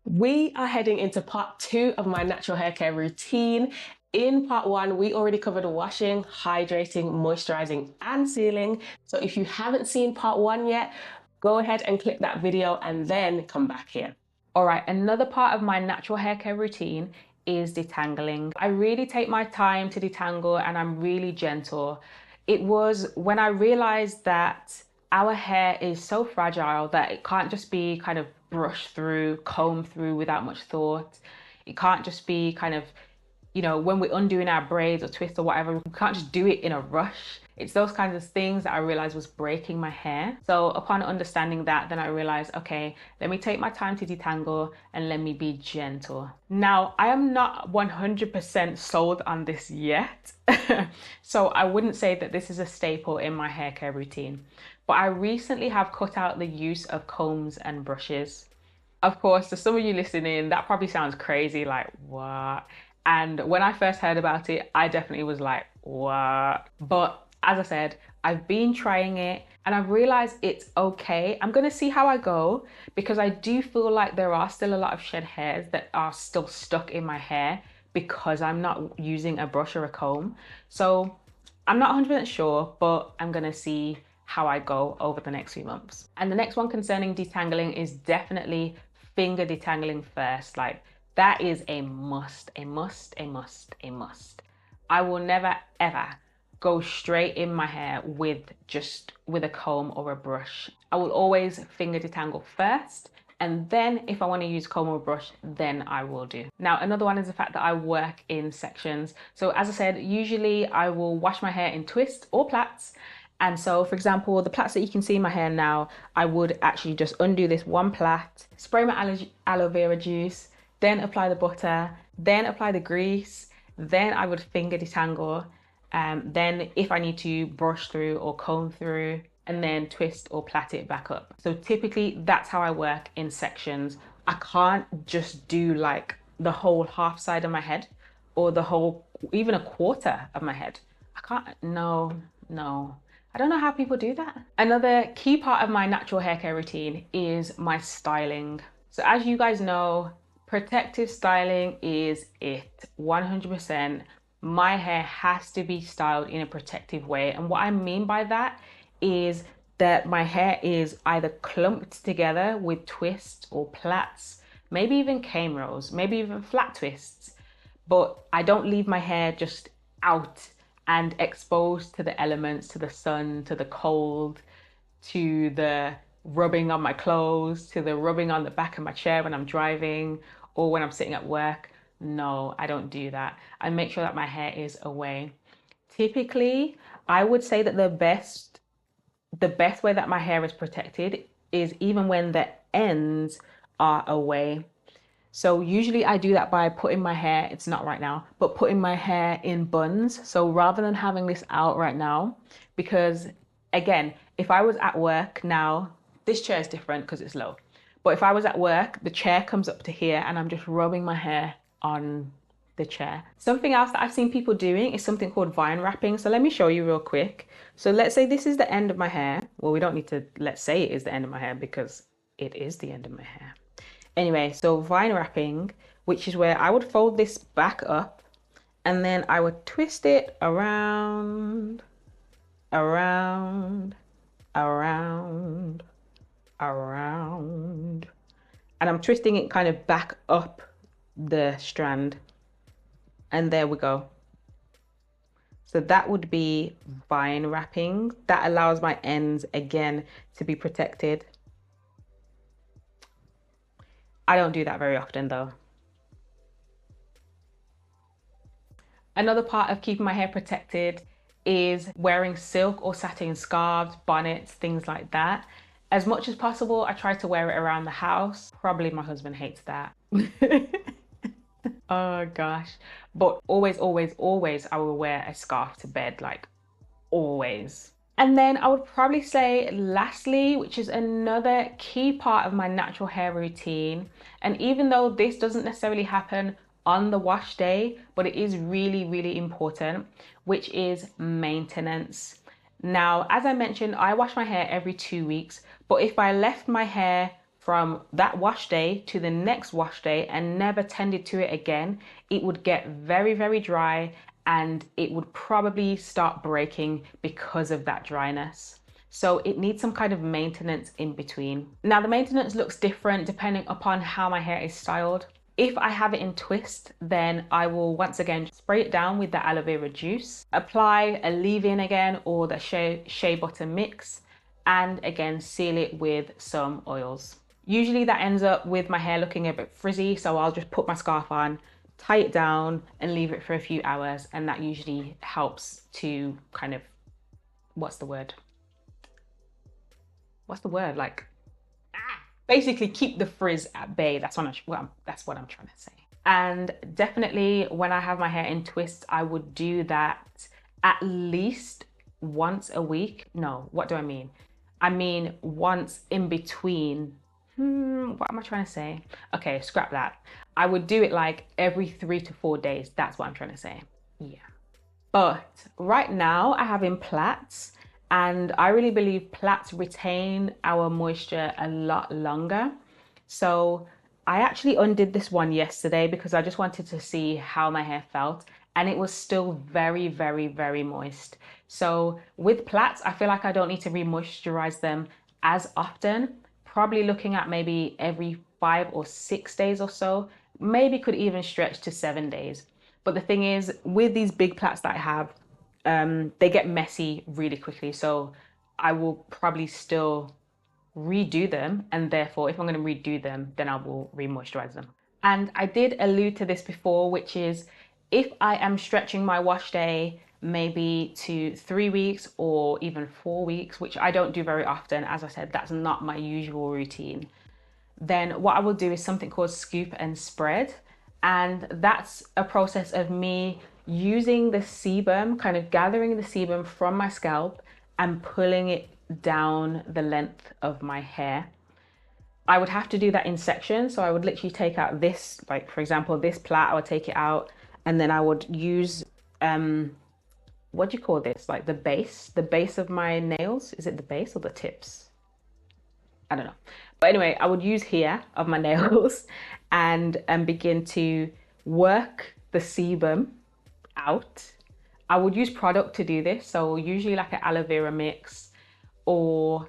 We are heading into part 2 of my natural hair care routine. In part 1, we already covered washing, hydrating, moisturizing, and sealing. So if you haven't seen part 1 yet, go ahead and click that video and then come back here. All right, another part of my natural hair care routine is detangling. I really take my time to detangle and I'm really gentle. It was when I realized that our hair is so fragile that it can't just be kind of brushed through, combed through without much thought. It can't just be kind of, when we're undoing our braids or twists or whatever, we can't just do it in a rush. It's those kinds of things that I realized was breaking my hair. So upon understanding that, then I realized, okay, let me take my time to detangle and let me be gentle. Now, I am not 100% sold on this yet. So I wouldn't say that this is a staple in my hair care routine, but I recently have cut out the use of combs and brushes. Of course, to some of you listening, that probably sounds crazy, like, what? And when I first heard about it, I definitely was like, what? But as I said, I've been trying it and I've realized it's okay. I'm gonna see how I go because I do feel like there are still a lot of shed hairs that are still stuck in my hair because I'm not using a brush or a comb. So I'm not 100% sure, but I'm gonna see how I go over the next few months. And the next one concerning detangling is definitely finger detangling first. Like that is a must, a must, a must, a must. I will never ever go straight in my hair with a comb or a brush. I will always finger detangle first, and then if I want to use comb or brush, then I will do. Now, another one is the fact that I work in sections. So as I said, usually I will wash my hair in twists or plaits. And so, for example, the plaits that you can see in my hair now, I would actually just undo this one plait, spray my aloe vera juice, then apply the butter, then apply the grease, then I would finger detangle. Then if I need to brush through or comb through, and then twist or plait it back up. So typically that's how I work in sections. I can't just do like the whole half side of my head or the whole, even a quarter of my head. I can't, no. I don't know how people do that. Another key part of my natural hair care routine is my styling. So as you guys know, protective styling is it, 100%. My hair has to be styled in a protective way. And what I mean by that is that my hair is either clumped together with twists or plaits, maybe even cane rolls, maybe even flat twists. But I don't leave my hair just out and exposed to the elements, to the sun, to the cold, to the rubbing on my clothes, to the rubbing on the back of my chair when I'm driving or when I'm sitting at work. No, I don't do that. I make sure that my hair is away. Typically, I would say that the best way that my hair is protected is even when the ends are away. So usually I do that by putting my hair, it's not right now, but putting my hair in buns. So rather than having this out right now, because again, if I was at work now, this chair is different because it's low. But if I was at work, the chair comes up to here and I'm just rubbing my hair on the chair. Something else that I've seen people doing is something called vine wrapping. So let me show you real quick. So let's say this is the end of my hair. Well, we don't need to, let's say it is the end of my hair because it is the end of my hair. Anyway, so vine wrapping, which is where I would fold this back up and then I would twist it around, around, around, around. And I'm twisting it kind of back up the strand. And there we go. So that would be vine wrapping. That allows my ends again to be protected. I don't do that very often though. Another part of keeping my hair protected is wearing silk or satin scarves, bonnets, things like that. As much as possible, I try to wear it around the house. Probably my husband hates that. Oh gosh. But always, always, always, I will wear a scarf to bed, like always. And then I would probably say lastly, which is another key part of my natural hair routine. And even though this doesn't necessarily happen on the wash day, but it is really, really important, which is maintenance. Now, as I mentioned, I wash my hair every 2 weeks, but if I left my hair from that wash day to the next wash day and never tended to it again, it would get very, very dry and it would probably start breaking because of that dryness. So it needs some kind of maintenance in between. Now the maintenance looks different depending upon how my hair is styled. If I have it in twist, then I will once again spray it down with the aloe vera juice, apply a leave-in again or the shea butter mix, and again seal it with some oils. Usually that ends up with my hair looking a bit frizzy, so I'll just put my scarf on, tie it down and leave it for a few hours, and that usually helps to kind of, what's the word? Like, basically keep the frizz at bay. That's what I'm trying to say. And definitely when I have my hair in twists, I would do that at least once a week. No, what do I mean? I mean once in between. What am I trying to say? Okay, scrap that. I would do it like every 3 to 4 days. That's what I'm trying to say. Yeah. But right now I have in plaits, and I really believe plaits retain our moisture a lot longer. So I actually undid this one yesterday because I just wanted to see how my hair felt, and it was still very, very, very moist. So with plaits, I feel like I don't need to re-moisturize them as often, probably looking at maybe every 5 or 6 days or so, maybe could even stretch to 7 days. But the thing is, with these big plaits that I have, they get messy really quickly. So I will probably still redo them. And therefore, if I'm going to redo them, then I will re-moisturize them. And I did allude to this before, which is if I am stretching my wash day maybe to 3 weeks or even 4 weeks, which I don't do very often. As I said, that's not my usual routine. Then what I will do is something called scoop and spread. And that's a process of me using the sebum, kind of gathering the sebum from my scalp and pulling it down the length of my hair. I would have to do that in sections. So I would literally take out this, like for example, this plait, I would take it out and then I would use, what do you call this? Like the base of my nails. Is it the base or the tips? I don't know. But anyway, I would use here of my nails and begin to work the sebum out. I would use product to do this. So usually like an aloe vera mix or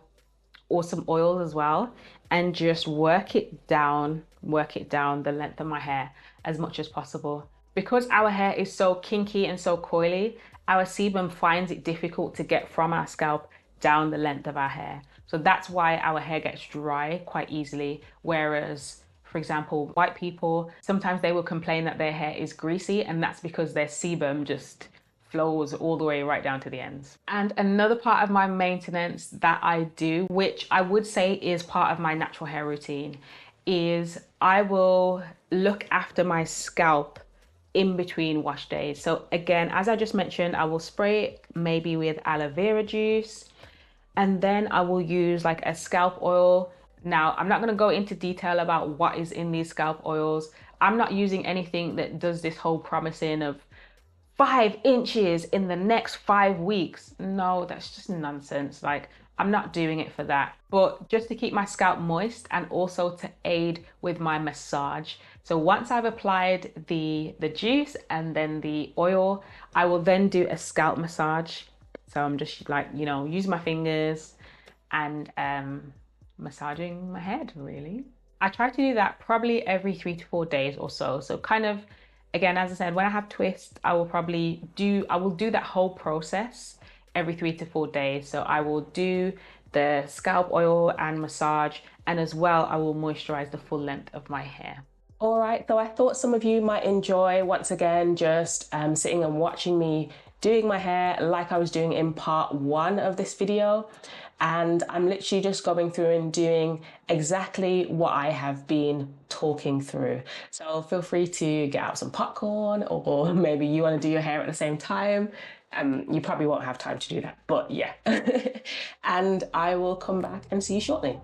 some oils as well, and just work it down the length of my hair as much as possible. Because our hair is so kinky and so coily, our sebum finds it difficult to get from our scalp down the length of our hair. So that's why our hair gets dry quite easily. Whereas, for example, white people, sometimes they will complain that their hair is greasy, and that's because their sebum just flows all the way right down to the ends. And another part of my maintenance that I do, which I would say is part of my natural hair routine, is I will look after my scalp in between wash days. So again, as I just mentioned, I will spray it maybe with aloe vera juice, and then I will use like a scalp oil. Now, I'm not going to go into detail about what is in these scalp oils. I'm not using anything that does this whole promising of 5 inches in the next 5 weeks. No, that's just nonsense. Like, I'm not doing it for that. But just to keep my scalp moist and also to aid with my massage. So once I've applied the juice and then the oil, I will then do a scalp massage. So I'm just like, you know, use my fingers and massaging my head, really. I try to do that probably every 3 to 4 days or so. So kind of, again, as I said, when I have twists, I will do that whole process every 3 to 4 days. So I will do the scalp oil and massage, and as well, I will moisturize the full length of my hair. All right, so I thought some of you might enjoy, once again, just sitting and watching me doing my hair like I was doing in part 1 of this video. And I'm literally just going through and doing exactly what I have been talking through. So feel free to get out some popcorn, or maybe you want to do your hair at the same time. You probably won't have time to do that, but yeah. And I will come back and see you shortly.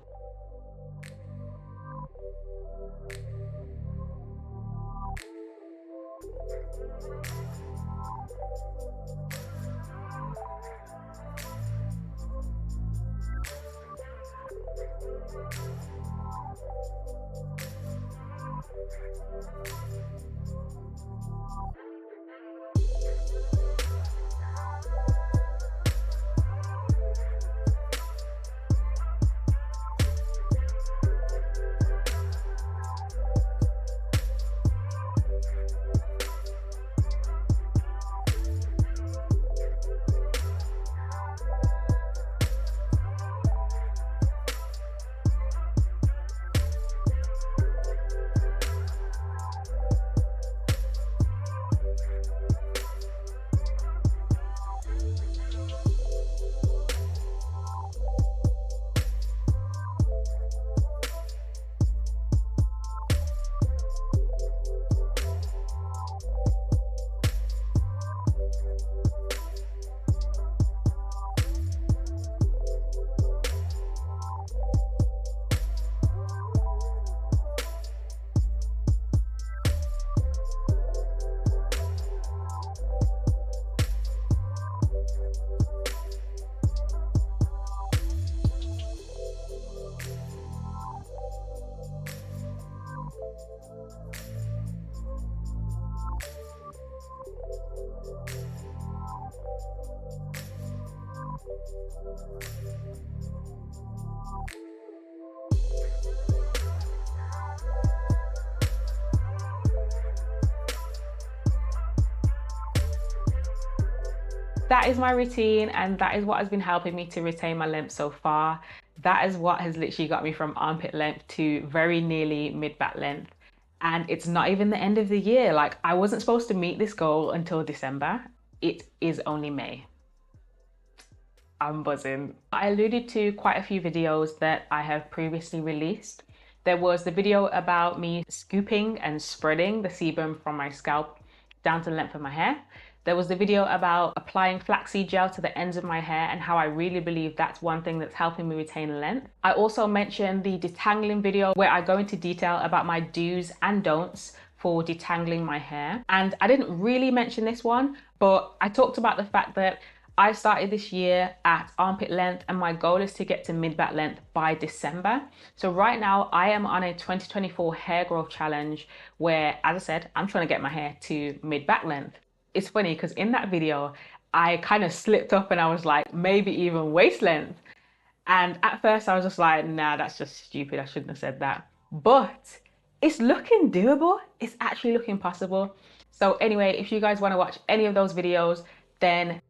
That is my routine, and that is what has been helping me to retain my length so far. That is what has literally got me from armpit length to very nearly mid-back length. And it's not even the end of the year. Like, I wasn't supposed to meet this goal until December. It is only May. I'm buzzing. I alluded to quite a few videos that I have previously released. There was the video about me scooping and spreading the sebum from my scalp down to the length of my hair. There was the video about applying flaxseed gel to the ends of my hair and how I really believe that's one thing that's helping me retain length. I also mentioned the detangling video where I go into detail about my do's and don'ts for detangling my hair. And I didn't really mention this one, but I talked about the fact that I started this year at armpit length and my goal is to get to mid-back length by December. So right now I am on a 2024 hair growth challenge where, as I said, I'm trying to get my hair to mid-back length. It's funny because in that video, I kind of slipped up and I was like, maybe even waist length. And at first I was just like, nah, that's just stupid. I shouldn't have said that. But it's looking doable. It's actually looking possible. So anyway, if you guys want to watch any of those videos, then